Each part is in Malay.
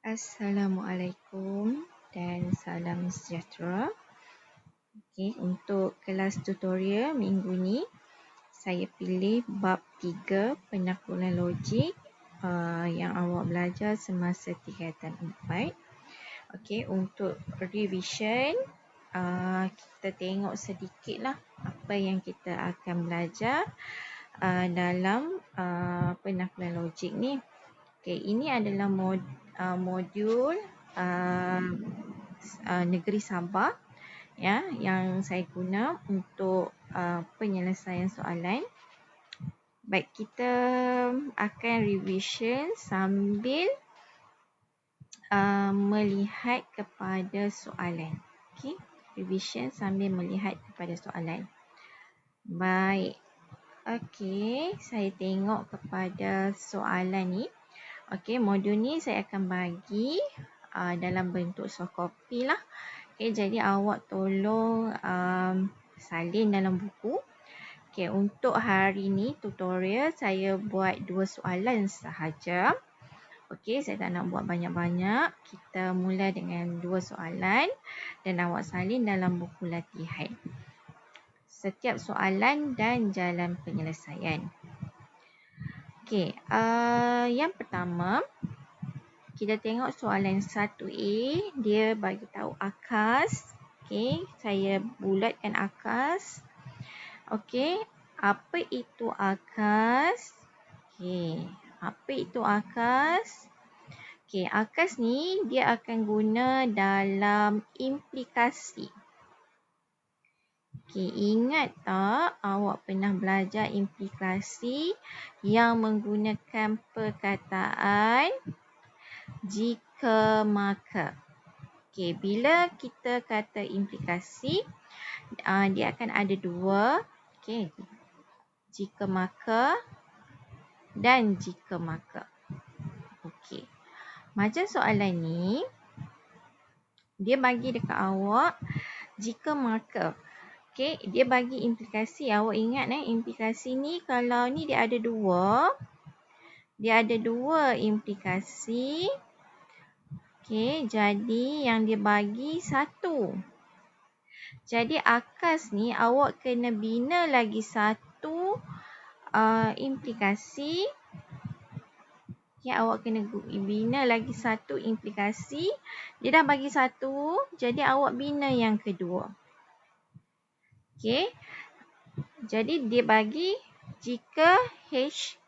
Assalamualaikum dan salam sejahtera. Untuk kelas tutorial minggu ni, saya pilih bab 3 penaklukan logik yang awak belajar semasa tingkatan 4. Untuk revision, kita tengok sedikitlah apa yang kita akan belajar dalam penaklukan logik ni. Ini adalah modul negeri Sabah ya, yang saya guna untuk penyelesaian soalan. Baik, kita akan revision sambil melihat kepada soalan. Revision sambil melihat kepada soalan. Baik. Saya tengok kepada soalan ni. Modul ni saya akan bagi dalam bentuk soft copy lah. Jadi awak tolong salin dalam buku. Untuk hari ni tutorial saya buat 2 soalan sahaja. Saya tak nak buat banyak-banyak. Kita mula dengan 2 soalan dan awak salin dalam buku latihan. Setiap soalan dan jalan penyelesaian. Yang pertama, kita tengok soalan 1A, dia bagi tahu akas. Saya bulatkan akas. Apa itu akas? Apa itu akas? Akas ni dia akan guna dalam implikasi. Ingat tak awak pernah belajar implikasi yang menggunakan perkataan jika maka. Bila kita kata implikasi, dia akan ada 2. Jika maka dan jika maka. Macam soalan ni, dia bagi dekat awak jika maka. Dia bagi implikasi. Awak ingat implikasi ni kalau ni dia ada 2. Dia ada 2 implikasi. Jadi yang dia bagi 1. Jadi akas ni awak kena bina lagi 1 implikasi. Awak kena bina lagi 1 implikasi. Dia dah bagi 1. Jadi awak bina yang kedua. Jadi dia bagi jika H.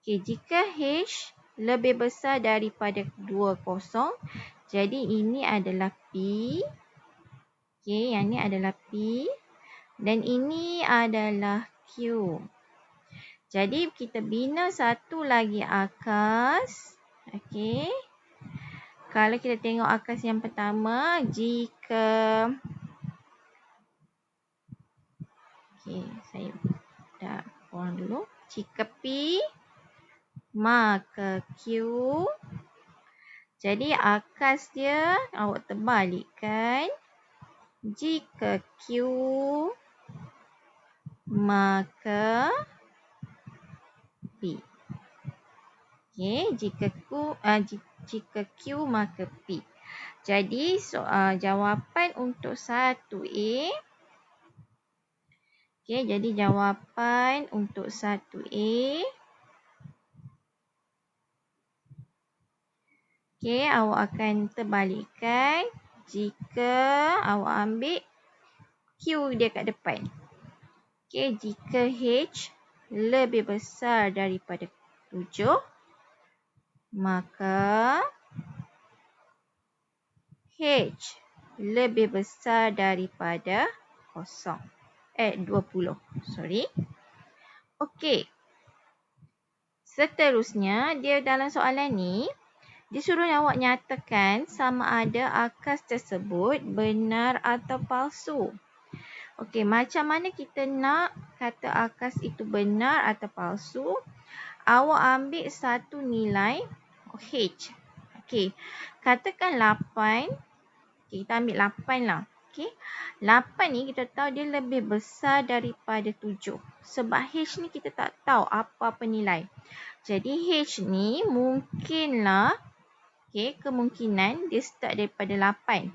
Jika H lebih besar daripada 20. Jadi ini adalah P. Yang ni adalah P. Dan ini adalah Q. Jadi kita bina satu lagi akas. Kalau kita tengok akas yang pertama, jika saya dah buang dulu. Jika P maka Q. Jadi akas dia awak terbalikkan. Jika Q maka P. Jika Q maka P. Jadi jawapan untuk 1A. Jadi jawapan untuk 1A. Awak akan terbalikkan jika awak ambil Q dia kat depan. Jika H lebih besar daripada 7, maka H lebih besar daripada 20. Seterusnya, dia dalam soalan ni, dia suruh awak nyatakan sama ada akas tersebut benar atau palsu. Macam mana kita nak kata akas itu benar atau palsu? Awak ambil satu nilai H. Katakan 8. Kita ambil 8 lah. 8 ni kita tahu dia lebih besar daripada 7. Sebab H ni kita tak tahu apa-apa nilai. Jadi H ni mungkinlah Okay, kemungkinan dia start daripada 8.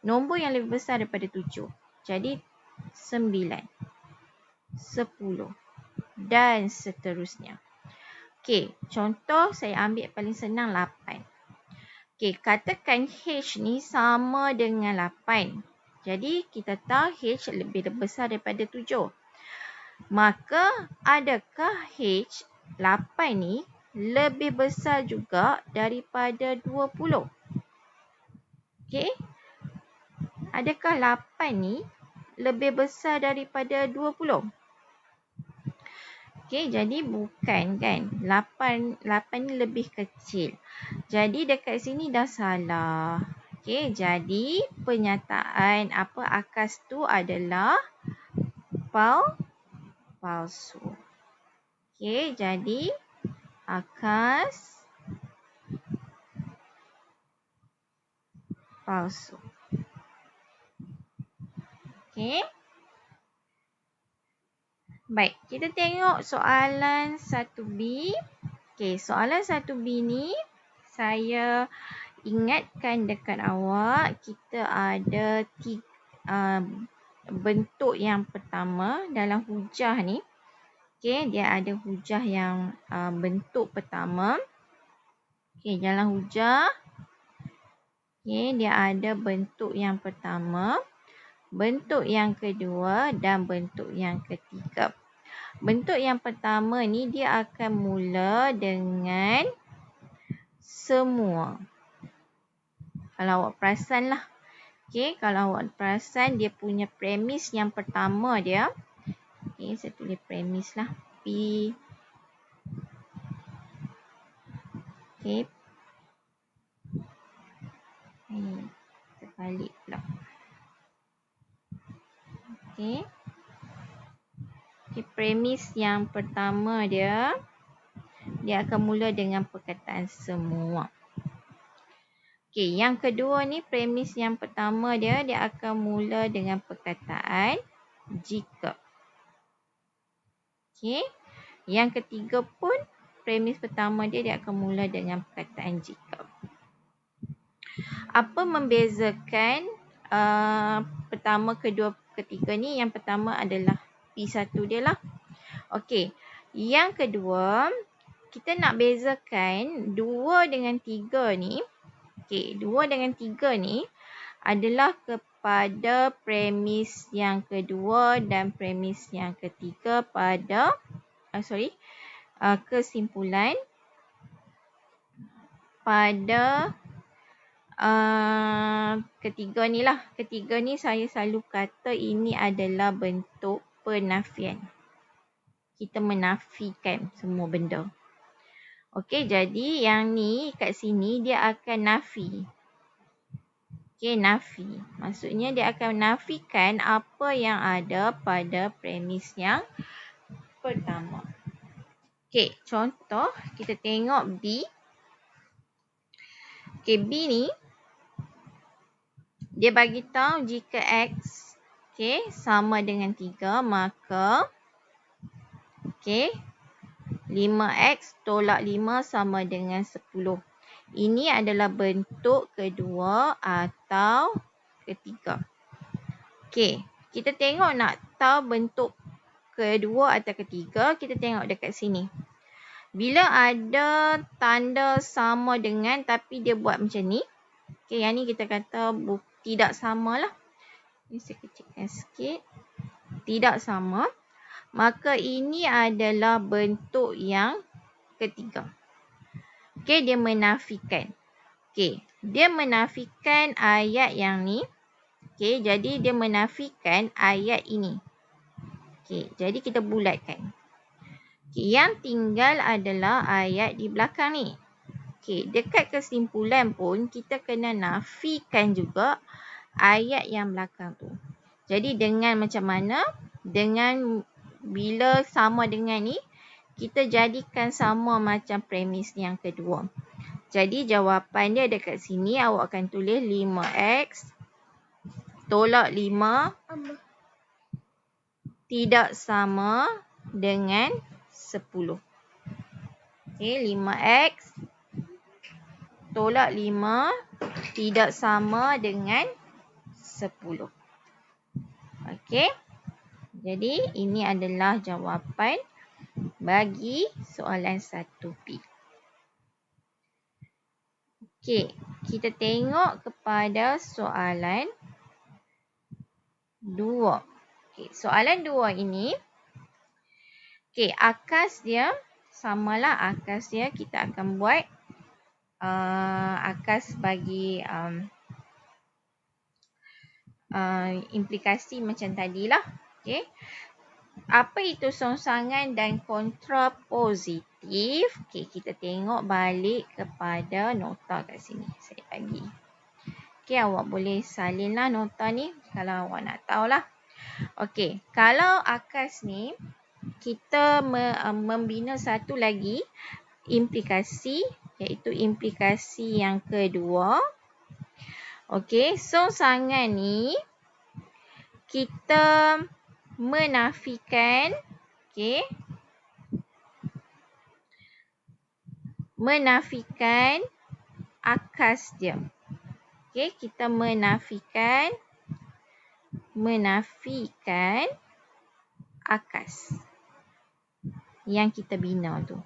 Nombor yang lebih besar daripada 7. Jadi 9, 10 dan seterusnya. Okay, contoh saya ambil paling senang 8. Okay, katakan H ni sama dengan 8. Jadi kita tahu H lebih besar daripada 7. Maka adakah H 8 ni lebih besar juga daripada 20? Okay. Adakah 8 ni lebih besar daripada 20? Okay, jadi bukan kan. 8 ni lebih kecil. Jadi dekat sini dah salah. Okay, jadi penyataan apa akas tu adalah palsu. Okay, jadi akas palsu. Okay. Baik, kita tengok soalan 1B. Okay, soalan 1B ni saya ingatkan dekat awak, kita ada bentuk yang pertama dalam hujah ni. Okay, dia ada hujah yang bentuk pertama. Okay, dalam hujah. Okay, dia ada bentuk yang pertama, bentuk yang kedua dan bentuk yang ketiga. Bentuk yang pertama ni dia akan mula dengan semua. Kalau awak perasan lah. Okay, kalau awak perasan dia punya premis yang pertama dia. Okay, saya tulis premis lah. P. Okay. Terbalik pula. Okay. Okay, premis yang pertama dia akan mula dengan perkataan semua. Okay, yang kedua ni premis yang pertama dia akan mula dengan perkataan jika. Okay. Yang ketiga pun premis pertama dia akan mula dengan perkataan jika. Apa membezakan pertama, kedua, ketiga ni? Yang pertama adalah P1 dia lah. Okay. Yang kedua, kita nak bezakan 2 dengan 3 ni. Okay, 2 dengan 3 ni adalah kepada premis yang kedua dan premis yang ketiga pada kesimpulan pada ketiga ni lah. Ketiga ni saya selalu kata ini adalah bentuk penafian. Kita menafikan semua benda. Okey, jadi yang ni kat sini dia akan nafi. Okey, nafi. Maksudnya dia akan menafikan apa yang ada pada premis yang pertama. Okey, contoh kita tengok B. Okey, B ni dia bagi tahu jika X sama dengan 3, maka 5X tolak 5 sama dengan 10. Ini adalah bentuk kedua atau ketiga. Okey, kita tengok nak tahu bentuk kedua atau ketiga, kita tengok dekat sini. Bila ada tanda sama dengan tapi dia buat macam ni. Okey, yang ni kita kata tidak sama lah. Ini saya kecilkan sikit. Tidak sama. Maka ini adalah bentuk yang ketiga. Okey, dia menafikan. Okey, dia menafikan ayat yang ni. Okey, jadi dia menafikan ayat ini. Okey, jadi kita bulatkan. Okey, yang tinggal adalah ayat di belakang ni. Okey, dekat kesimpulan pun kita kena nafikan juga ayat yang belakang tu. Jadi dengan macam mana? Dengan bila sama dengan ni, kita jadikan sama macam premis yang kedua. Jadi jawapan dia dekat sini awak akan tulis 5X tolak 5 tidak sama dengan 10. Okey, 5X tolak 5 tidak sama dengan 10. Okey. Jadi ini adalah jawapan bagi soalan 1B. Okey, kita tengok kepada soalan 2. Okey, soalan 2 ini, okey, akas dia samalah akas dia kita akan buat akas bagi implikasi macam tadilah. Okey. Apa itu songsangan dan kontrapositif? Okey, kita tengok balik kepada nota kat sini. Saya bagi. Okey, awak boleh salinlah nota ni kalau awak nak tahulah. Okey, kalau akas ni kita membina satu lagi implikasi, iaitu implikasi yang kedua. Okey, songsangan ni kita menafikan, okey, menafikan akas dia. Okey, kita menafikan akas yang kita bina tu.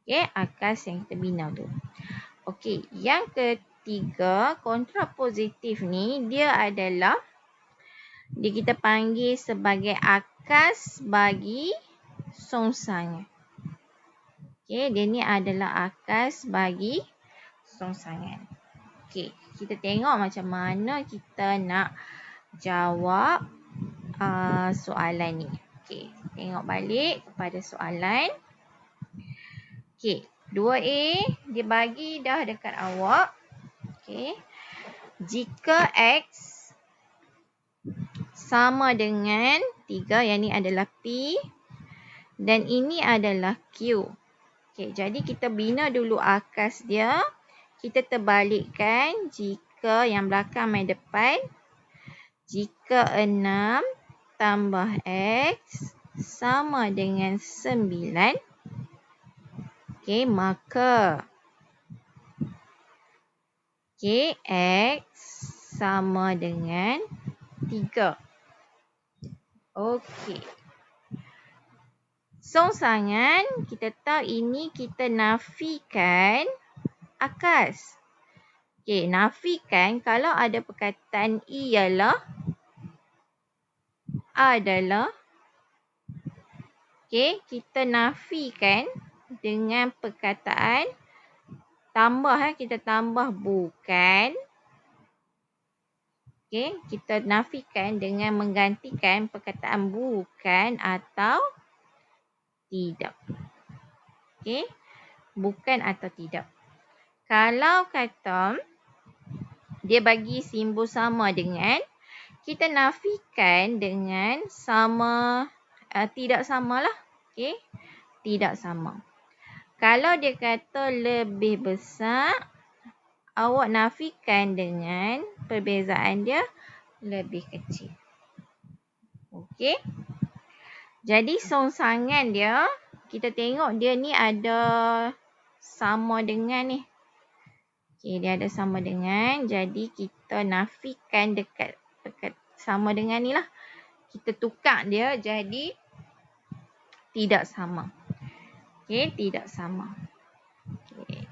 Okey, akas yang kita bina tu. Okey, yang ketiga, kontrapositif ni dia adalah kita panggil sebagai akas bagi songsangan. Okey, dia ni adalah akas bagi songsangan. Okey, kita tengok macam mana kita nak jawab soalan ni. Okey, tengok balik kepada soalan. Okey, 2A dia bagi dah dekat awak. Okey, jika X sama dengan 3, yang ni adalah P dan ini adalah Q. Okey, jadi kita bina dulu akas dia. Kita terbalikkan jika yang belakang main depan. Jika 6 tambah X sama dengan 9. Okey, maka X sama dengan 3. Okey. Songsangan, kita tahu ini kita nafikan akas. Okey, nafikan kalau ada perkataan ialah, adalah. Okey, kita nafikan dengan perkataan tambah, kita tambah bukan. Okey, kita nafikan dengan menggantikan perkataan bukan atau tidak. Okey, bukan atau tidak. Kalau kata dia bagi simbol sama dengan, kita nafikan dengan sama, tidak samalah. Okey, tidak sama. Kalau dia kata lebih besar, awak nafikan dengan perbezaan dia lebih kecil. Okey. Jadi songsangan dia, kita tengok dia ni ada sama dengan ni. Okey, dia ada sama dengan. Jadi kita nafikan dekat sama dengan ni lah. Kita tukar dia jadi tidak sama. Okey, tidak sama. Okey.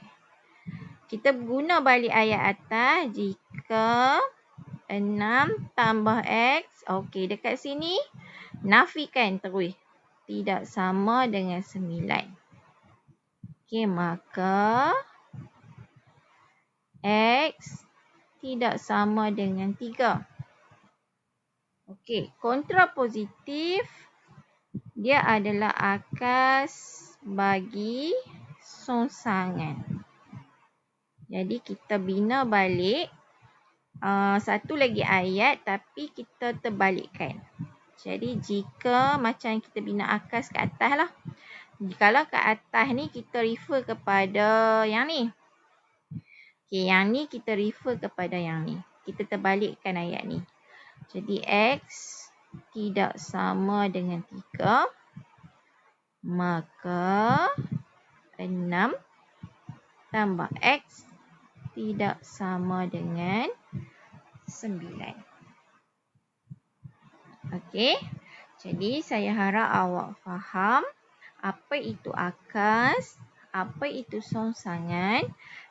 Kita guna balik ayat atas. Jika 6 tambah X. Okey, dekat sini nafikan terus. Tidak sama dengan 9. Okey, maka X tidak sama dengan 3. Okey, kontrapositif dia adalah akas bagi songsangan. Jadi kita bina balik satu lagi ayat tapi kita terbalikkan. Jadi jika macam kita bina akas ke atas lah. Kalau ke atas ni kita refer kepada yang ni. Okey, yang ni kita refer kepada yang ni. Kita terbalikkan ayat ni. Jadi X tidak sama dengan 3. Maka 6 tambah X tidak sama dengan 9. Okey. Jadi saya harap awak faham apa itu akas, apa itu songsangan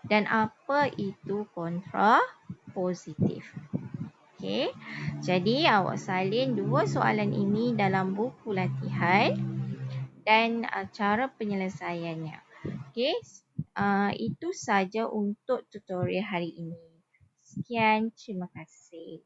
dan apa itu kontrapositif. Okey. Jadi awak salin 2 soalan ini dalam buku latihan dan cara penyelesaiannya. Okey. Itu saja untuk tutorial hari ini. Sekian, terima kasih.